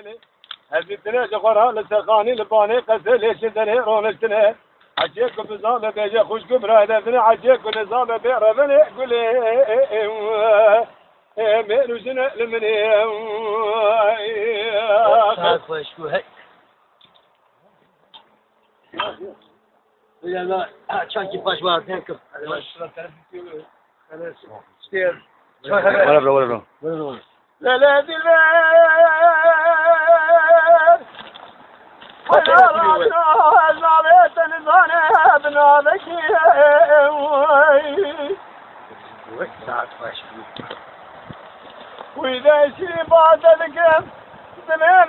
ليلي هزيتنا جغرها لسخاني لباني قزل شدني رونشتنا عجيك بزامة بيجي خوشك برادتنا عجيك نظامة بيربني قولي ميروجنا لمني شو هي يلا çanki baş var denkım. Whatever. لا لا دلبر حيا نابت نزانه بنابك وإذا شي بعد الكم زمان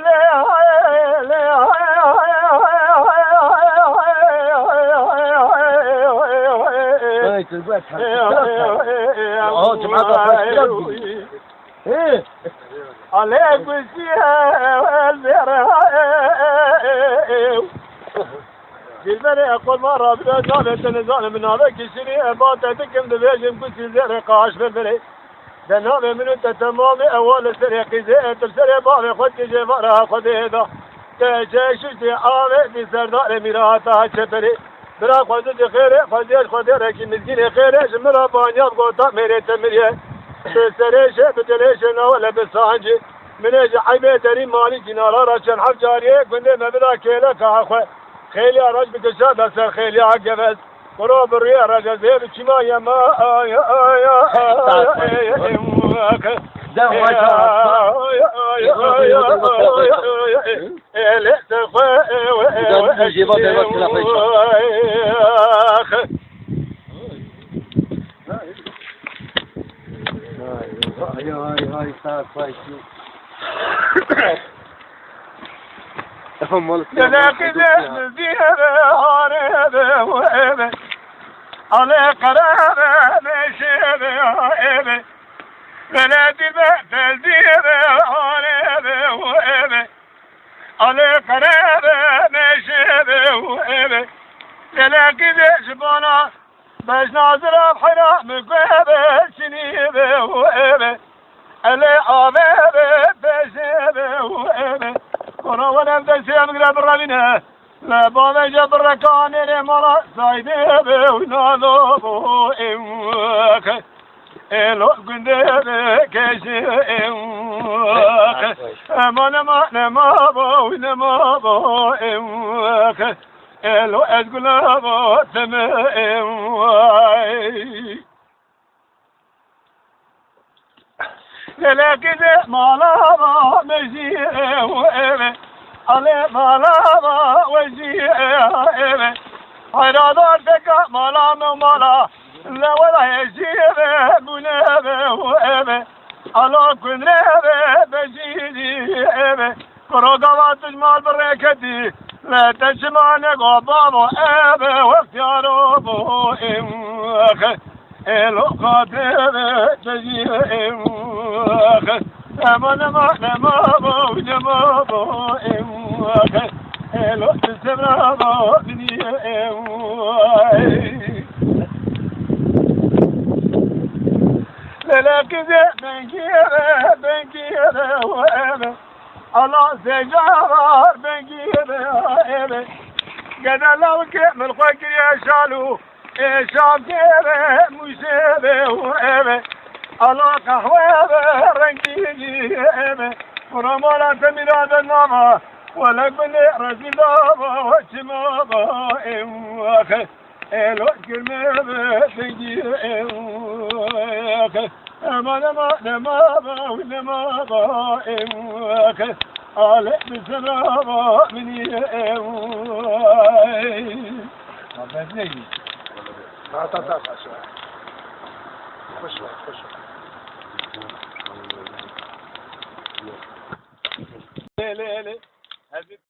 عليك وسيها دلبر أقول مرة بلا زالة نزال من هذا كسري باتتكم دبيجم كسي زير قاش بالبري دنابي من تتمامي أول سريقي زيت السري بابي خد جفارها خد هذا تجاشوتي آمي في سردار ميراتا شبري برا خدت خيري خديش خديري كي مسكين خيري شمرا بانياب قوطا ميري تمريه سريش بتليش ولا بسانجي من اجي حبيت تري مالي جنارا رشن حف جاريه كنت مبدا كيلك اخو خيلي راج بكشاد سر خيلي عقبس قرب الريا رجل زي بكما يما هاي صار كويس هم مالك لا كذا زيادة هاربة وإبة على قرابة مشيبة وإبة لا تبع تزيادة هاربة وإبة على قرابة مشيبة وإبة لا كذا شبانا باش ناظر بحرا مقابة شنيبة وإبة على عبابة بشيبة وإبة كنا ونبدأ سيام قراب الرابنة لا بابا جاب الركان لمرا سايدة ونالوبو إمواك إلو قندب كشي إمواك أما نما بو نما بو إمواك إلو أسقلابو تم إمواك لا كذا مالا مجيء وإبه على مالا وجيء إبه حرادار تكا مالا مالا لا ولا يجيء بنابه وإبه على كنابه بجيدي إبه كروغوات تجمال بركتي لا تجمعني قبابو إبه واختيارو بو إمخ إلو قاتل تجيء إمخ أما نما بو إمخ إلو تسمع بو بني إمخ لا كذا بنكير وأبا الله سجار بنكير وأبا قد لو كمل خكر يا شالو شام كيره مشابه وأبا الله قهوة رنكيجي أبا ورمالا تميراد النما ولا بني رزي بابا وشمابا إمواخ إلو كرمه تجي إمواخ أما نما با إمواخ على بسرابا مني إمواخ خوش